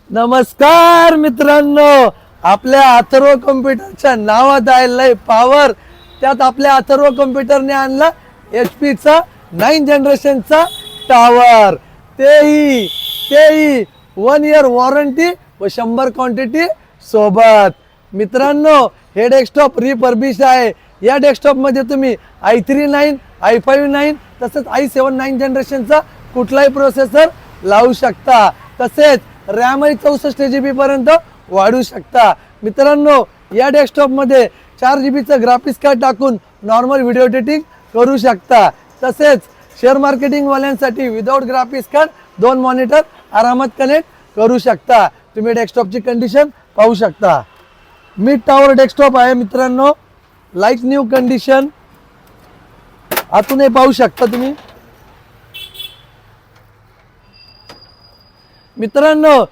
नमस्कार मित्रांनो, आपल्या अथर्व कॉम्प्युटरच्या नावात आहे पॉवर. त्यात आपल्या अथर्व कॉम्प्युटरने आणला HP चा 9 जनरेशनचा टॉवर, तेही 1 इयर वॉरंटी व 100 क्वांटिटी सोबत. मित्रांनो, हे डेस्कटॉप रिफर्बिश आहे. या डेस्कटॉप मध्ये तुम्ही i3 i5 तसंच i7 9 जनरेशनचा कुठलाही प्रोसेसर लावू शकता. तसेच रॅम 64 GB पर्यंत वाढू शकता. मित्रांनो, या डेस्कटॉप मध्ये 4 GB चं ग्राफिक्स कार्ड टाकून नॉर्मल व्हिडिओ एडिटिंग करू शकता. तसेच शेअर मार्केटिंग वाल्यांसाठी विदाउट ग्राफिक्स कार्ड 2 मॉनिटर आरामात कनेक्ट करू शकता. तुम्ही डेस्कटॉपची कंडिशन पाहू शकता. मिड टॉवर डेस्कटॉप आहे मित्रांनो, लाईक न्यू कंडिशन. आतूनही पाहू शकता तुम्ही. मित्रांनो,